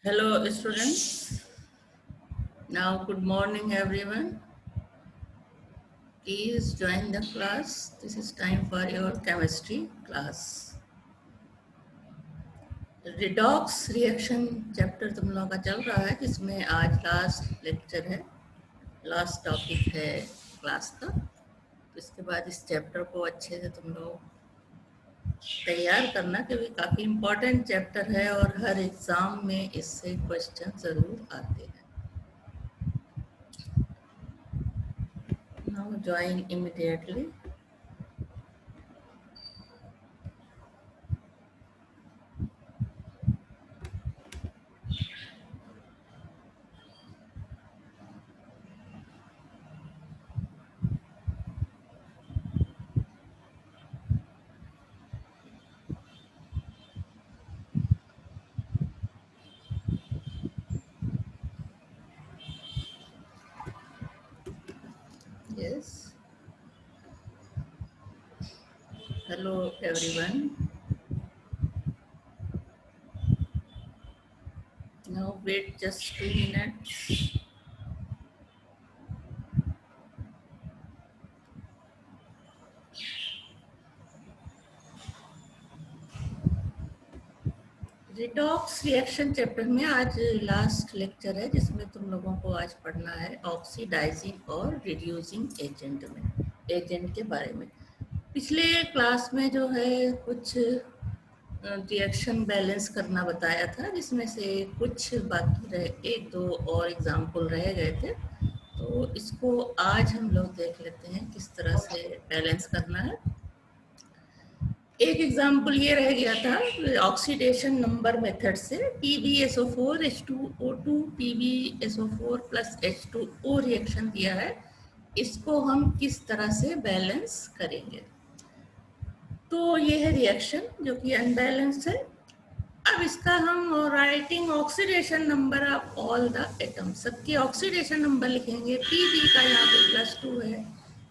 Hello students. Now good morning everyone. Please join the class. This is time for your chemistry class. Redox reaction chapter तुम लोगों का चल रहा है जिसमें आज लास्ट लेक्चर है, लास्ट टॉपिक है क्लास का। तो इसके बाद इस चैप्टर को अच्छे से तुम लोग तैयार करना क्योंकि काफ़ी इम्पोर्टेंट चैप्टर है और हर एग्ज़ाम में इससे क्वेश्चन ज़रूर आते हैं। Now join immediately. Yes. Hello everyone. Now wait just 2 minutes. Redox reaction chapter में आज लास्ट लेक्चर है जिसमें तुम लोगों को आज पढ़ना है ऑक्सीडाइजिंग और रिड्यूसिंग एजेंट के बारे में। पिछले क्लास में जो है कुछ रिएक्शन बैलेंस करना बताया था जिसमें से कुछ बाकी रहे, एक दो और एग्जाम्पल रह गए थे। तो इसको आज हम लोग देख लेते हैं किस तरह से बैलेंस करना है। एक एग्जाम्पल ये रह गया था ऑक्सीडेशन नंबर मेथड से PbSO4 H2O2 PbSO4 plus H2O reaction दिया है, इसको हम किस तरह से बैलेंस करेंगे। तो ये है रिएक्शन जो कि अनबैलेंस्ड है। अब इसका हम writing oxidation number of all the atoms, सबके ऑक्सीडेशन नंबर लिखेंगे। Pb का यहाँ पे +2 है,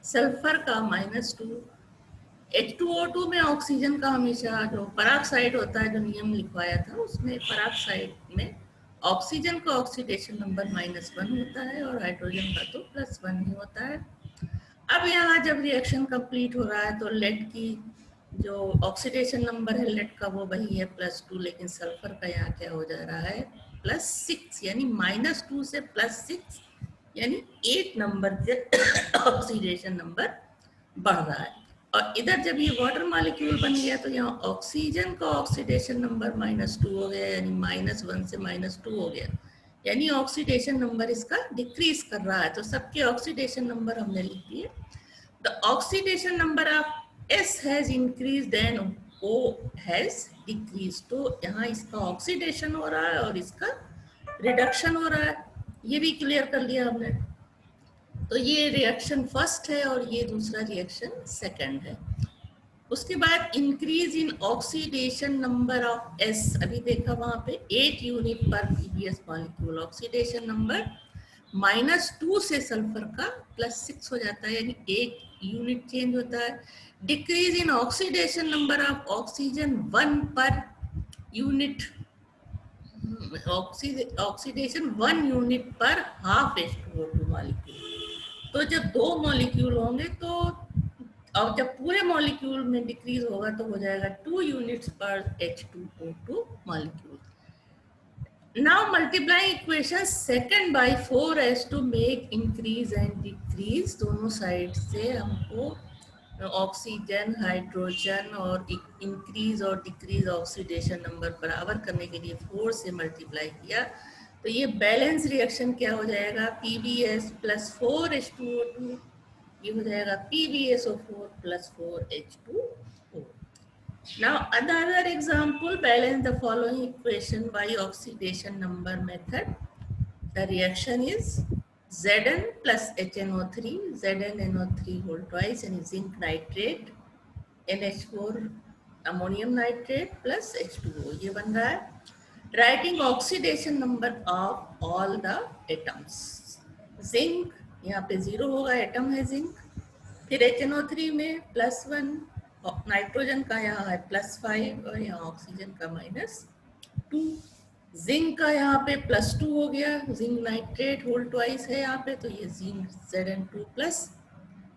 सल्फर का -2, H2O2 में ऑक्सीजन का हमेशा जो पराक्साइड होता है, जो नियम लिखवाया था उसमें पराक्साइड में ऑक्सीजन का ऑक्सीडेशन नंबर -1 होता है और हाइड्रोजन का तो +1 ही होता है। अब यहाँ जब रिएक्शन कंप्लीट हो रहा है तो लेड की जो ऑक्सीडेशन नंबर है लेड का वो वही है +2, लेकिन सल्फर का यहाँ क्या हो जा रहा है +6, यानी -2 से +6 यानी 8 नंबर से ऑक्सीडेशन नंबर बढ़ रहा है। और इधर जब ये वाटर मॉलिक्यूल बन गया तो यहाँ ऑक्सीजन का ऑक्सीडेशन नंबर -2 हो गया, यानी -1 से -2 हो गया, यानी ऑक्सीडेशन नंबर इसका डिक्रीज कर रहा है। तो सबके ऑक्सीडेशन नंबर हमने लिख दिए। The oxidation number of S has increase then O has decrease. तो यहाँ इसका ऑक्सीडेशन हो रहा है और इसका रिडक्शन हो रहा है, ये भी क्लियर कर लिया हमने। तो ये रिएक्शन फर्स्ट है और ये दूसरा रिएक्शन सेकंड है। उसके बाद increase in oxidation number of S, अभी देखा वहां पे 8 यूनिट पर PbS मॉलिक्यूल, ऑक्सीडेशन नंबर -2 से सल्फर का +6 हो जाता है, यानी 1 यूनिट चेंज होता है। Decrease in oxidation number of oxygen 1 per unit, oxidation 1 unit पर हाफ H2O2 मॉलिक्यूल। तो जब 2 मॉलिक्यूल होंगे तो और जब पूरे मॉलिक्यूल में डिक्रीज होगा तो हो जाएगा 2 यूनिट्स पर H2O2 molecule. Now multiply equation second by 4 as to make increase and decrease, दोनों साइड से हमको ऑक्सीजन, हाइड्रोजन और इंक्रीज और डिक्रीज ऑक्सीडेशन नंबर बराबर करने के लिए 4 से मल्टीप्लाई किया। तो ये बैलेंस रिएक्शन क्या हो जाएगा, PbS + 4H2O2, ये हो जाएगा PbSO4 + 4H2O। Now another example, balance the following equation by oxidation number method. The reaction is Zn plus HNO3, ZnNO3 whole twice and zinc nitrate, NH4 ammonium nitrate plus H2O, ये बन रहा है। Writing oxidation number of all the atoms. Zinc यहाँ पे 0 होगा, atom है zinc. फिर HNO3 में +1, नाइट्रोजन का यहाँ है +5 और यहाँ ऑक्सीजन का -2। जिंक का यहाँ पे +2 हो गया, जिंक नाइट्रेट होल ट्वाइस है यहाँ पे, तो ये जिंक Zn2+,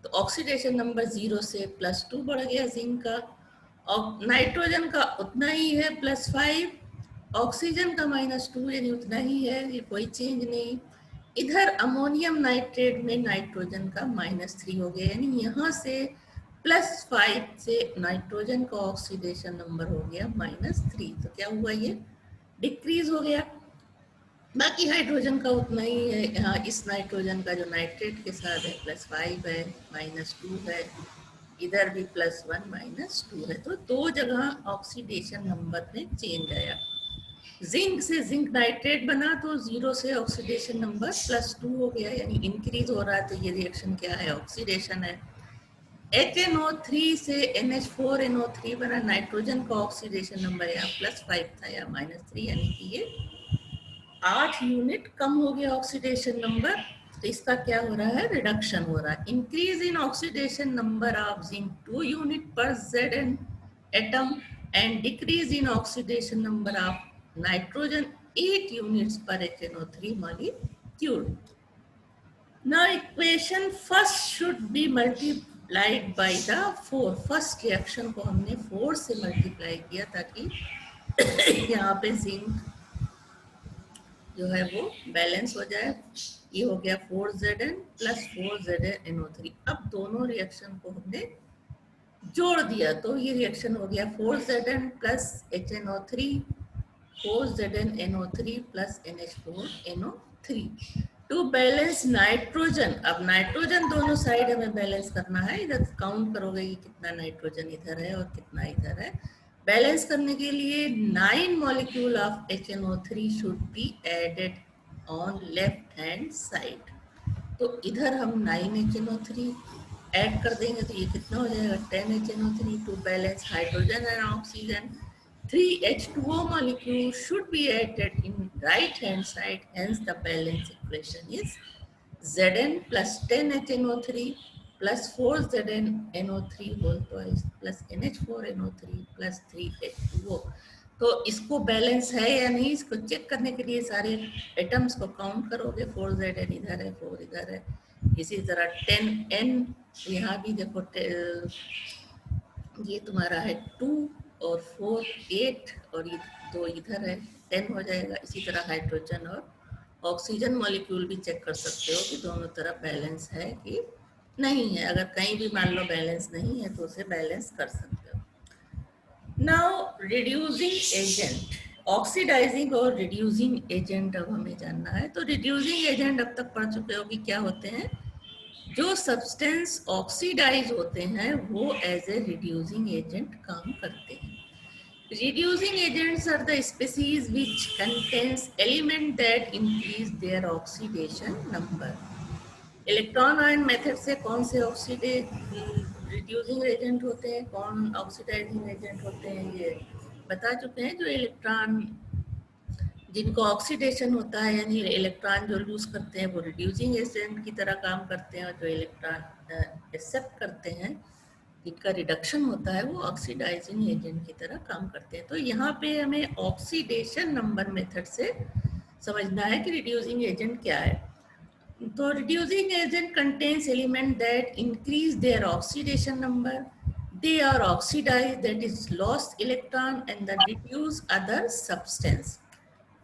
तो ऑक्सीडेशन नंबर 0 से +2 बढ़ गया जिंक का। और नाइट्रोजन का उतना ही है +5, ऑक्सीजन का -2 यानी उतना ही है, ये कोई चेंज नहीं। इधर अमोनियम नाइट्रेट में नाइट्रोजन का -3 हो गया, यानी यहाँ से +5 से नाइट्रोजन का ऑक्सीडेशन नंबर हो गया -3, तो क्या हुआ, ये डिक्रीज हो गया। बाकी हाइड्रोजन का उतना ही है, यहाँ इस नाइट्रोजन का जो नाइट्रेट के साथ है +5 है, -2 है, इधर भी +1 -2 है, तो दो जगह ऑक्सीडेशन नंबर में चेंज आया। जिंक से जिंक नाइट्रेट बना तो 0 से ऑक्सीडेशन नंबर +2 हो गया, यानी इंक्रीज हो रहा है, तो ये रिएक्शन क्या है, ऑक्सीडेशन है। HNO3 से NH4NO3 बना, नाइट्रोजन का ऑक्सीडेशन नंबर यहाँ +5 था या -3, यानी कि ये 8 यूनिट कम हो गया ऑक्सीडेशन नंबर, तो इसका क्या हो रहा है, रिडक्शन हो रहा है। Increase in oxidation number of zinc 2 unit पर Zn atom and decrease in oxidation number of nitrogen 8 units पर HNO3 molecule. Now equation first should be multiplied by the 4. First reaction को हमने 4 से मल्टीप्लाई किया ताकि यहाँ पे जिंक जो है वो बैलेंस हो जाए। ये हो गया 4Zn + 4ZnNO3। अब दोनों रिएक्शन को हमने जोड़ दिया तो ये रिएक्शन हो गया 4Zn + HNO3, 4ZnNO3 + NH4NO3 to balance nitrogen. अब नाइट्रोजन दोनों साइड हमें बैलेंस करना है, इधर काउंट करोगे कि कितना नाइट्रोजन इधर है और कितना इधर है। बैलेंस करने के लिए 9 molecule of HNO3 should be added on left hand side. तो इधर हम 9 HNO3 ऐड कर देंगे तो ये कितना हो जाएगा, 10 HNO3 to balance hydrogen and oxygen. 3 H2O molecule should be added in right hand side, hence the balance equation is Zn plus 10 HNO3 plus 4 ZnNO3 whole twice plus NH4NO3 plus 3 H2O। तो इसको balance है या नहीं, इसको check करने के लिए सारे एटम्स को काउंट करोगे, 4Zn इधर है, 4 इधर है, इसी तरह 10N यहाँ भी देखो, ये तुम्हारा है 2 और 4 8 और ये 2 इधर है, 10 हो जाएगा। इसी तरह हाइड्रोजन और ऑक्सीजन मॉलिक्यूल भी चेक कर सकते हो कि दोनों तरफ बैलेंस है कि नहीं है। अगर कहीं भी मान लो बैलेंस नहीं है तो उसे बैलेंस कर सकते हो। नाउ रिड्यूसिंग एजेंट, ऑक्सीडाइजिंग और रिड्यूसिंग एजेंट अब हमें जानना है। तो रिड्यूसिंग एजेंट अब तक पढ़ चुके हो कि क्या होते हैं, जो सब्सटेंस ऑक्सीडाइज होते हैं वो एज ए रिड्यूसिंग एजेंट काम करते हैं। Reducing agents are the species which contains element that increase their oxidation number. Electron ion method से कौन से रिड्यूसिंग एजेंट होते हैं, कौन ऑक्सीडाइजिंग एजेंट होते हैं, ये बता चुके हैं। जो इलेक्ट्रॉन जिनको ऑक्सीडेशन होता है यानी इलेक्ट्रॉन जो लूज करते हैं वो रिड्यूसिंग एजेंट की तरह काम करते हैं, और जो इलेक्ट्रॉन एक्सेप्ट करते हैं जिनका रिडक्शन होता है वो ऑक्सीडाइजिंग एजेंट की तरह काम करते हैं। तो यहाँ पे हमें ऑक्सीडेशन नंबर मेथड से समझना है कि रिड्यूसिंग एजेंट क्या है। तो reducing agent contains element that increase their oxidation number, they are oxidized, that is lost electron, and then reduce other substance.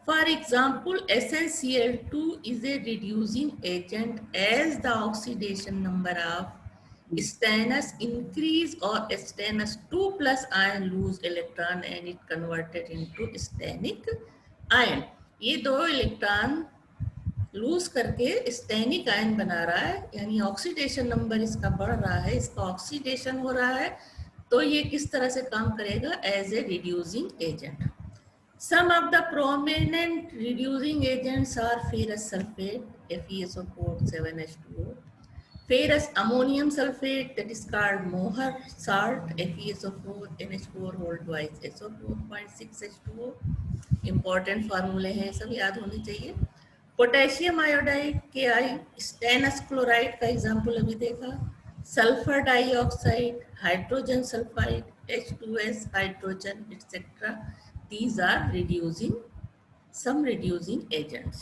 For example, SnCl2 is a reducing agent as the oxidation number of stannous increase or stannous 2+ ion lose electron and it converted into stannic ion. ये दो electron lose करके Stenik ion बना रहा है, यानी oxidation number इसका बढ़ रहा है, इसका ऑक्सीडेशन हो रहा है, तो ये किस तरह से काम करेगा, as a reducing agent. Some of the prominent reducing agents are ferrous sulfate, FeSO4 7H2O, ferrous ammonium sulfate, that is called Mohr salt, FeSO4 NH4 whole twice SO4.6H2O। important फार्मूले हैं, सब याद होने चाहिए। Potassium iodide KI, stannous chloride का example अभी देखा, sulphur dioxide, hydrogen sulphide, H2S hydrogen etcetera, these are reducing some reducing agents.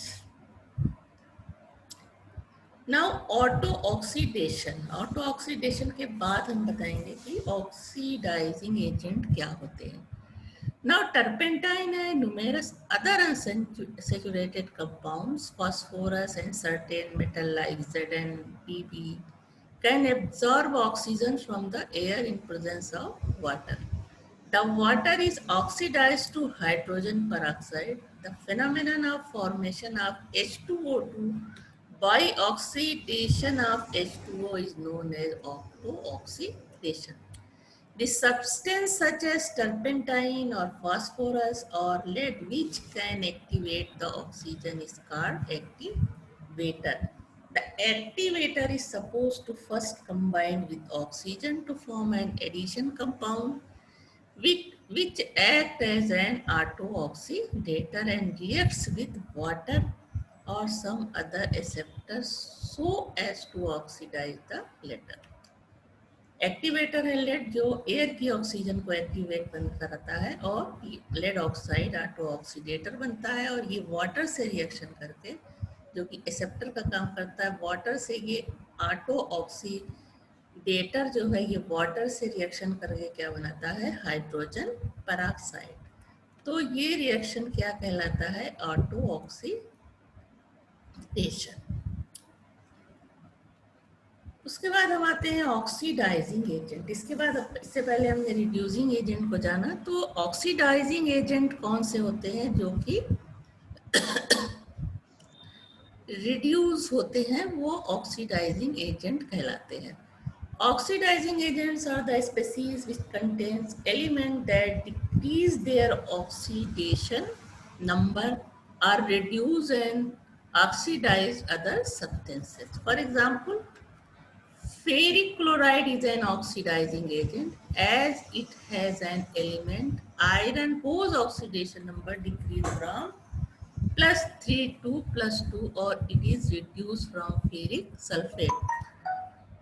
Now auto oxidation के बाद हम बताएंगे कि ऑक्सीडाइजिंग एजेंट क्या होते हैं. Now turpentine and numerous other unsaturated compounds, phosphorus and certain metal like Zn, Pb, can absorb oxygen from the air in presence of water. The water is oxidized to hydrogen peroxide. The phenomenon of formation of H2O2 by oxidation of H2O is known as octooxidation. The substance such as turpentine or phosphorus or lead which can activate the oxygen is called activator. The activator is supposed to first combine with oxygen to form an addition compound which act as an autooxidator and reacts with water or some other acceptor so as to oxidize the latter. Activator है lead, जो air की oxygen को activate बंद कराता है, और lead oxide auto ऑक्सीडेटर बनता है, और ये वाटर से रिएक्शन करके, जो कि एक्सेप्टर का काम करता है, वाटर से ये ऑटो ऑक्सीडेटर जो है ये वाटर से रिएक्शन करके क्या बनाता है, हाइड्रोजन पेरोक्साइड. तो ये रिएक्शन क्या कहलाता है, ऑटो ऑक्सीडेशन. उसके बाद हम आते हैं ऑक्सीडाइजिंग एजेंट. इसके बाद इससे पहले हमने रिड्यूसिंग एजेंट को जाना. तो ऑक्सीडाइजिंग एजेंट कौन से होते हैं जो कि रिड्यूस होते हैं, वो ऑक्सीडाइजिंग एजेंट कहलाते हैं. Oxidising agents are the species which contains element that decrease their oxidation number or reduce and oxidise other substances. For example, ferric chloride is an oxidizing agent as it has an element iron whose oxidation number decrease from +3 to +2 or it is reduced from ferric sulfate.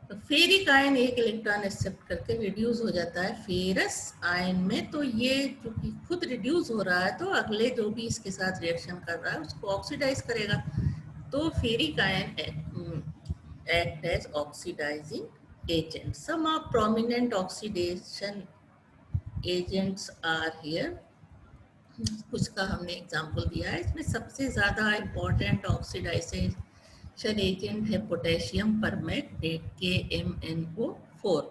तो ferric ion एक electron accept करके reduce हो जाता है ferrous ion में. तो ये जो कि खुद रिड्यूस हो रहा है, तो अगले जो भी इसके साथ रिएक्शन कर रहा है उसको ऑक्सीडाइज करेगा. तो ferric ion act as oxidizing agent. Some of prominent oxidation agents are here. कुछ का हमने एग्जाम्पल दिया है. इसमें सबसे ज़्यादा इम्पोर्टेंट ऑक्सीडाइजेशन एजेंट है पोटेशियम परमैंगनेट KMnO4.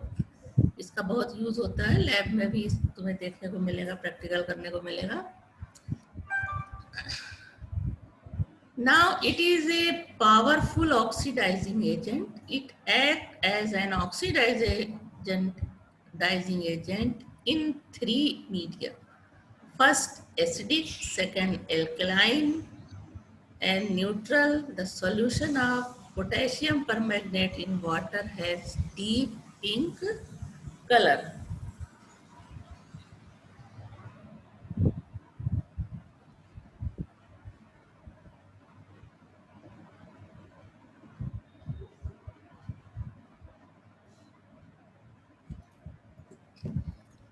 इसका बहुत यूज होता है, लैब में भी तुम्हें देखने को मिलेगा, प्रैक्टिकल करने को मिलेगा. Now it is a powerful oxidizing agent. It acts as an oxidizing agent in 3 media. First acidic, second alkaline, and neutral. The solution of potassium permanganate in water has deep pink color.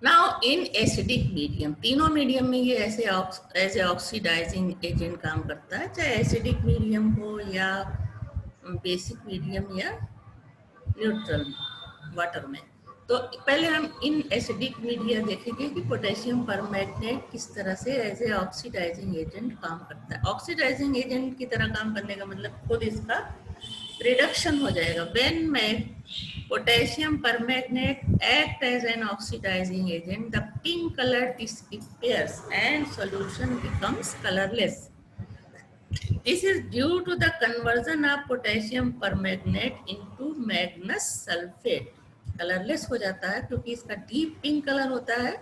Now in acidic medium, तीनों medium में ये ऐसे as a oxidising agent काम करता है, चाहे acidic medium हो या बेसिक मीडियम या न्यूट्रल वाटर में. तो पहले हम इन एसिडिक मीडिया देखेंगे कि पोटेशियम परमैंगनेट किस तरह से एज ए ऑक्सीडाइजिंग एजेंट काम करता है. ऑक्सीडाइजिंग एजेंट की तरह काम करने का मतलब खुद इसका रिडक्शन हो जाएगा. When potassium permanganate act as an oxidizing agent, the pink color disappears and solution becomes colorless. This is due to the conversion of potassium permanganate into magnesium sulfate. Colourless हो जाता है क्योंकि इसका डीप पिंक कलर होता है,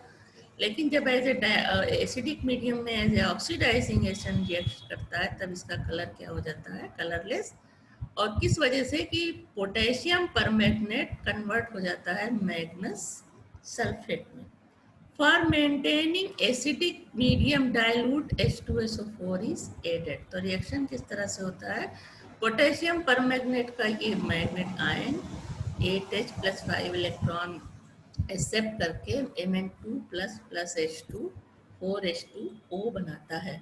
लेकिन जब as acidic medium में as a oxidising agent react करता है तब इसका कलर क्या हो जाता है, कलरलेस. और किस वजह से कि पोटेशियम परमैंगनेट कन्वर्ट हो जाता है मैग्नस सल्फेट में. For maintaining acidic medium dilute H2SO4 is added. तो रिएक्शन किस तरह से होता है, पोटेशियम परमैंगनेट का ये manganate ion 8H + 5 electron accept करके Mn2 ++ H2 4H2O बनाता है.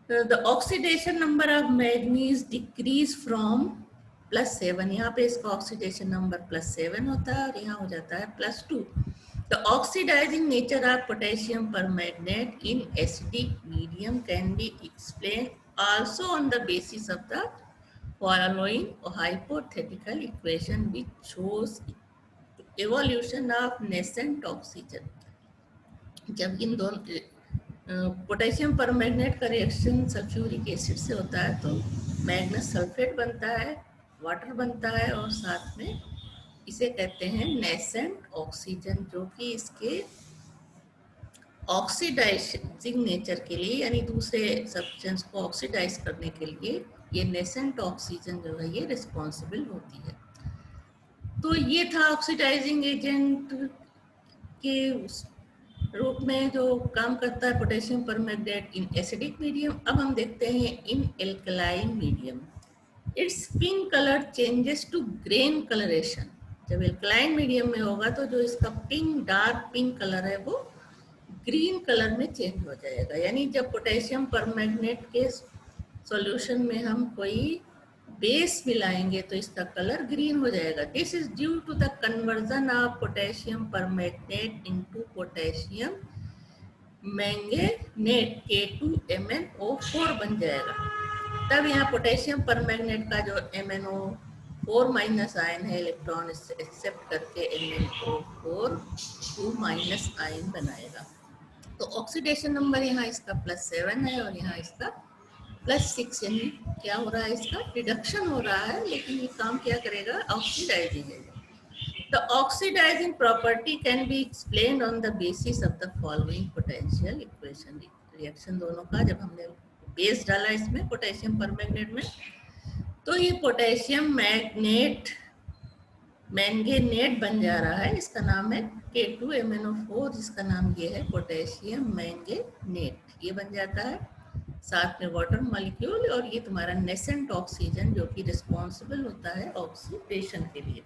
The oxidation number of manganese decrease from +7, यहाँ पे इसका ऑक्सीडेशन नंबर +7 होता है और यहाँ हो जाता है +2. The oxidizing nature of potassium permanganate in acidic medium can be explained also on the basis of the following hypothetical equation which shows evolution of nascent oxygen. जब इन दोनों पोटेशियम परमैंगनेट का रिएक्शन सल्फ्यूरिक एसिड से होता है तो Magnus sulphate बनता है, water बनता है और साथ में इसे कहते हैं नेसेंट ऑक्सीजन, जो कि इसके ऑक्सीडाइजिंग नेचर के लिए यानी दूसरे सब्सटेंस को ऑक्सीडाइज करने के लिए ये नेसेंट ऑक्सीजन जो है ये रिस्पॉन्सिबल होती है. तो ये था ऑक्सीडाइजिंग एजेंट के रूप में जो काम करता है potassium permanganate in acidic medium. अब हम देखते हैं in alkaline medium. Its pink colour changes to green colouration. जब एल्कलाइन मीडियम में होगा तो जो इसका पिंक डार्क पिंक कलर है वो ग्रीन कलर में चेंज हो जाएगा. यानी जब पोटेशियम परमैंगनेट के सॉल्यूशन में हम कोई बेस मिलाएंगे तो इसका कलर ग्रीन हो जाएगा. This is due to the conversion of potassium permanganate into potassium manganate K2MnO4 बन जाएगा. तब यहाँ पोटेशियम परमैंगनेट का जो MnO4 माइनस आयन है इलेक्ट्रॉन एक्सेप्ट करके MnO4 2 माइनस आयन बनाएगा. तो ऑक्सीडेशन नंबर यहाँ इसका +7 है और यहाँ इसका +6. यानी क्या हो रहा है, इसका रिडक्शन हो रहा है, लेकिन ये काम क्या करेगा, ऑक्सीडाइजिंग है. The oxidising property can be explained on the basis of the following potential equation. Reaction दोनों का जब हमने बेस डाला इसमें पोटेशियम परमैंगनेट में, तो ये पोटेशियम मैंगनेट बन जा रहा है. इसका नाम है K2MnO4, जिसका नाम ये है पोटेशियम मैंगनेट. ये बन जाता है साथ में वाटर मॉलिक्यूल और ये तुम्हारा नेसेंट ऑक्सीजन जो कि रिस्पॉन्सिबल होता है ऑक्सीडेशन के लिए.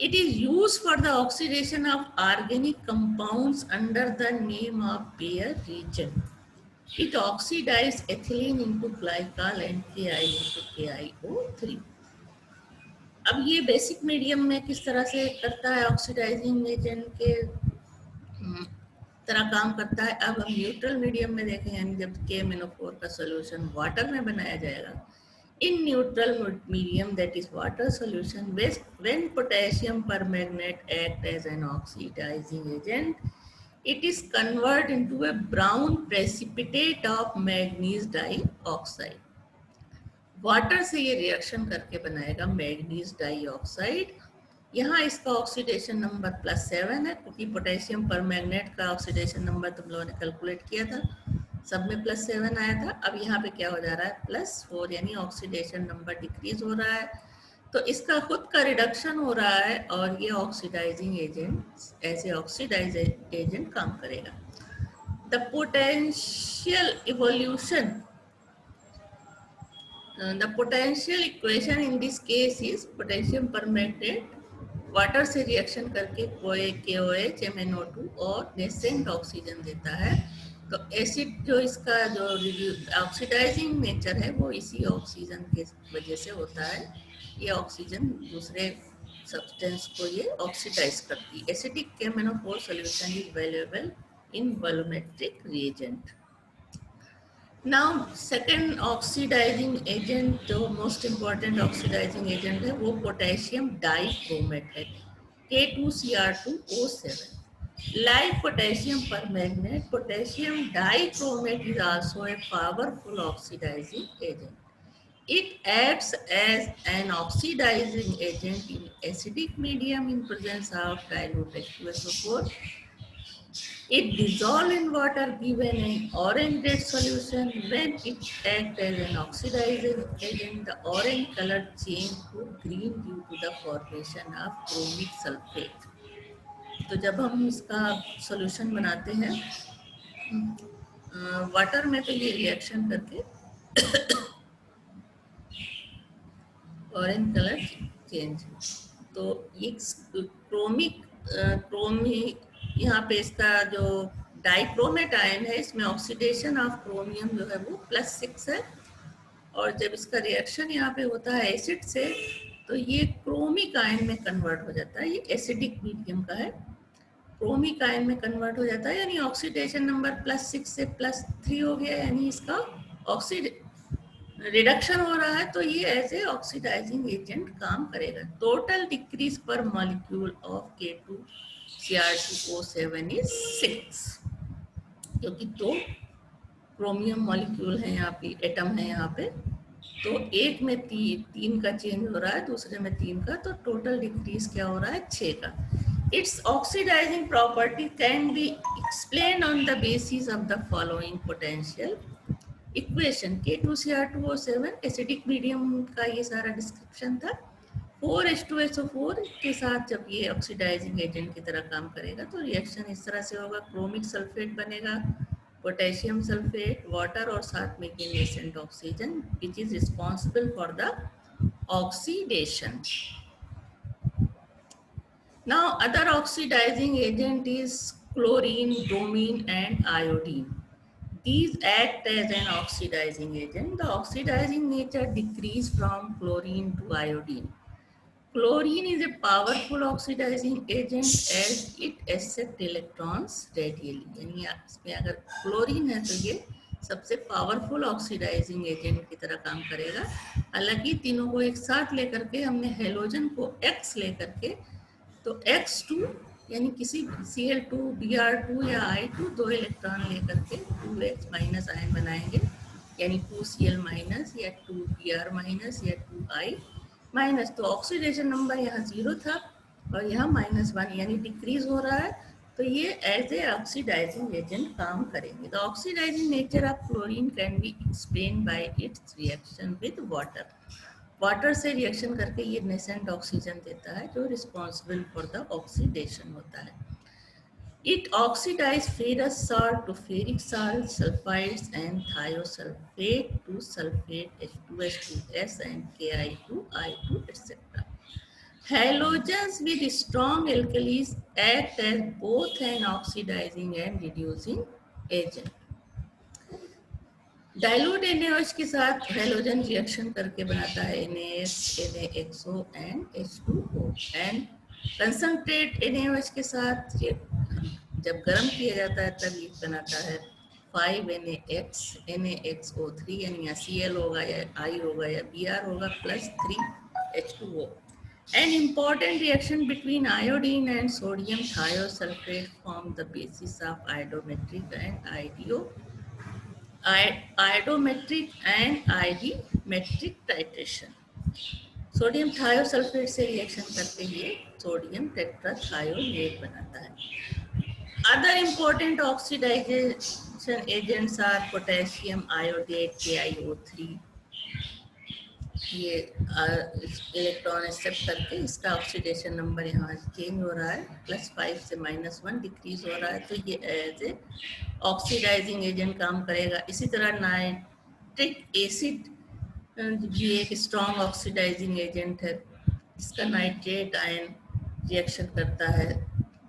It is use for the oxidation of organic compounds under the name of Baeyer reagent. It oxidise ethylene into glycol and Ki into KiO3. अब ये बेसिक मीडियम में किस तरह से करता है, ऑक्सीडाइजिंग एजेंट के तरह काम करता है. अब हम न्यूट्रल मीडियम में देखें, यानी जब KMnO4 का सॉल्यूशन वाटर में बनाया जाएगा. In neutral medium that is water solution when potassium permanganate act as an oxidising agent, it is convert into a brown precipitate of manganese dioxide. Water से ये रिएक्शन करके बनाएगा मैग्नीज डाइऑक्साइड. यहाँ इसका oxidation number +7 है क्योंकि potassium permanganate का oxidation number तुम लोगों ने कैलकुलेट किया था, सब में +7 आया था. अब यहाँ पे क्या हो जा रहा है, +4, यानी ऑक्सीडेशन नंबर डिक्रीज हो रहा है. तो इसका खुद का रिडक्शन हो रहा है और ये ऑक्सीडाइजिंग एजेंट ऐसे ऑक्सीडाइजिंग एजेंट काम करेगा. The potential evolution, the potential equation in this case is potassium permanganate water से रिएक्शन करके KOH MnO2 और नेसेंट ऑक्सीजन देता है. तो एसिड जो इसका जो ऑक्सीडाइजिंग नेचर है वो इसी ऑक्सीजन के वजह से होता है. ये ऑक्सीजन दूसरे सब्सटेंस को ये ऑक्सीडाइज करती है. Acidic KMnO4 solution is available in volumetric reagent. Now second oxidising agent, जो मोस्ट इम्पॉर्टेंट ऑक्सीडाइजिंग एजेंट है वो पोटेशियम डाइक्रोमेट है, K2Cr2O7. Like potassium permanganate, potassium dichromate is also a powerful oxidizing agent. It acts as an oxidizing agent in acidic medium in presence of dilute H2SO4. It dissolves in water given an orange red solution. When it acts as an oxidizing agent, the orange color change to green due to the formation of chromic sulfate. तो जब हम इसका solution बनाते हैं water में, तो ये reaction करके ऑरेंज कलर चेंज. तो ये क्रोमिक यहाँ पे इसका जो डाइक्रोमेट आयन है, इसमें ऑक्सीडेशन ऑफ क्रोमियम जो है वो +6 है, और जब इसका रिएक्शन यहाँ पे होता है एसिड से तो ये क्रोमिक आयन में कन्वर्ट हो जाता है। ये एसिडिक मीडियम का है, क्रोमिक आयन में कन्वर्ट हो जाता है, यानी ऑक्सीडेशन नंबर +6 से +3 हो गया, यानी इसका ऑक्सीड रिडक्शन हो रहा है, तो ये एज ए ऑक्सीडाइजिंग एजेंट काम करेगा। टोटल डिक्रीज पर मॉलिक्यूल ऑफ K2Cr2O7 इज 6, क्योंकि 2 क्रोमियम मॉलिक्यूल है यहाँ पे, एटम है यहाँ पे, तो एक में 3 का चेंज हो रहा है, दूसरे में 3 का, तो टोटल डिक्रीज क्या हो रहा है 6 का। Its oxidising property can be explain on the basis of the following potential equation. K2Cr2O7 acidic medium का ये सारा डिस्क्रिप्शन था। 4H2SO4 के साथ जब ये ऑक्सीडाइजिंग एजेंट की तरह काम करेगा तो रिएक्शन इस तरह से होगा, क्रोमिक सल्फेट बनेगा, पोटेशियम सल्फेट, वाटर और साथ में nascent oxygen which is responsible for the oxidation. Now other oxidising agent is chlorine, bromine and iodine. These act as an oxidizing agent. The oxidizing nature decrease from chlorine to iodine. Chlorine is a powerful oxidizing agent as it accepts electrons radially. यानी इसमें अगर chlorine है तो ये सबसे powerful oxidising agent की तरह काम करेगा। हालांकि तीनों को एक साथ लेकर के हमने हेलोजन को X लेकर के, तो X2 यानी किसी Cl2, Br2 या I2 2 इलेक्ट्रॉन लेकर के 2H माइनस आयन बनाएंगे, यानी 2Cl माइनस या 2Br माइनस या 2I माइनस। तो ऑक्सीडेशन नंबर यहाँ 0 था और यहाँ -1 यानी डिक्रीज हो रहा है, तो ये एज ए ऑक्सीडाइजिंग एजेंट काम करेंगे। The oxidising nature of chlorine can be explain by its reaction with water. Water से रिएक्शन करके ये नेसेंट ऑक्सीजन देता है जो रिस्पॉन्सिबल फॉर द ऑक्सीडेशन होता है। It oxidise ferrous salt to ferric salt, sulphides and thiosulphate to sulphate, H2S2S and Ki to I2 etc. Halogens with strong alkalis act as both an oxidizing and reducing agent. Dilute NaOH के साथ halogen reaction करके बनाता है NaS, NaXO and H2O, and concentrate NaOH के साथ जब गर्म किया जाता है तब ये बनाता है 5NaX, NaXO3, यानी या Cl होगा या I होगा या Br होगा +3H2O. An important reaction between iodine and sodium thiosulfate form the basis of iodometric and iodometric titration. Sodium thiosulphate से रिएक्शन करके ये सोडियम टेट्राथायोलेट बनाता है। Other important oxidisation agents are potassium iodate KiO3, ये electron accept करके इसका oxidation number यहाँ change हो रहा है, +5 से -1 डिक्रीज हो रहा है, तो ये एज ए ऑक्सीडाइजिंग एजेंट काम करेगा। इसी तरह नाइट्रिक एसिड भी एक स्ट्रॉन्ग ऑक्सीडाइजिंग एजेंट है, इसका नाइट्रेट आयन रिएक्शन करता है,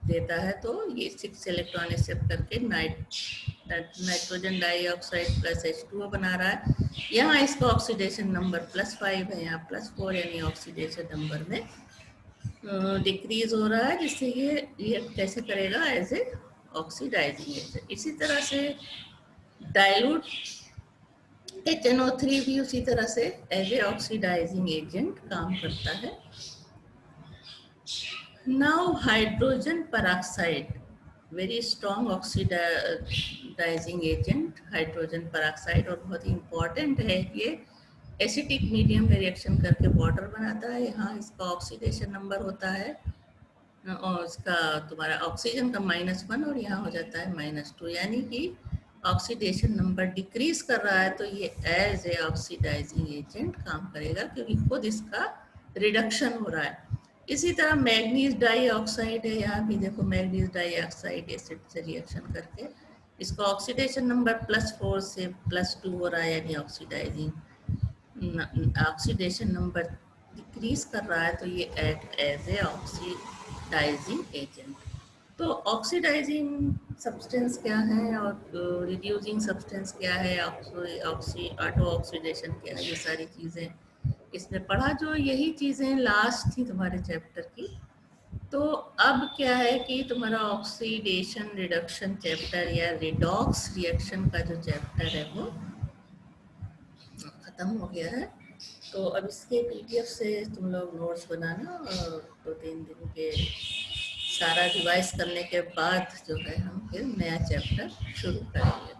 देता है, तो ये 6 इलेक्ट्रॉन एक्सेप्ट करके नाइट्रोजन डाइऑक्साइड +H2O बना रहा है। यहाँ इसका ऑक्सीडेशन नंबर +5 है, यहाँ +4, यानी ऑक्सीडेशन नंबर में डिक्रीज हो रहा है, जिससे ये कैसे करेगा एज ए ऑक्सीडाइजिंग एजेंट। इसी तरह से डाइल्यूट HNO3 भी उसी तरह से एज ए ऑक्सीडाइजिंग एजेंट काम करता है। Now hydrogen peroxide, very strong oxidising agent hydrogen peroxide, और बहुत ही इंपॉर्टेंट है। ये एसिडिक मीडियम में रिएक्शन करके वाटर बनाता है। यहाँ इसका ऑक्सीडेशन नंबर होता है और इसका तुम्हारा ऑक्सीजन का -1 और यहाँ हो जाता है -2, यानी कि ऑक्सीडेशन नंबर डिक्रीज कर रहा है, तो ये एज ए ऑक्सीडाइजिंग एजेंट काम करेगा क्योंकि खुद इसका रिडक्शन हो रहा है। इसी तरह मैग्नीज डाइऑक्साइड है, यहाँ भी देखो मैग्नीज डाइऑक्साइड एसिड से रिएक्शन करके इसका ऑक्सीडेशन नंबर +4 से +2 हो रहा है, यानी ऑक्सीडेशन नंबर डिक्रीज कर रहा है, तो ये act as a oxidising agent. तो ऑक्सीडाइजिंग सब्सटेंस क्या है और रिड्यूसिंग सब्सटेंस क्या है, ऑटो ऑक्सीडेशन क्या है, ये सारी चीज़ें इसमें पढ़ा। जो यही चीज़ें लास्ट थी तुम्हारे चैप्टर की। तो अब क्या है कि तुम्हारा ऑक्सीडेशन रिडक्शन चैप्टर या रिडॉक्स रिएक्शन का जो चैप्टर है वो ख़त्म हो गया है। तो अब इसके पीडीएफ से तुम लोग नोट्स बनाना और 2-3 दिन के सारा रिवाइज करने के बाद जो है हम फिर नया चैप्टर शुरू करेंगे।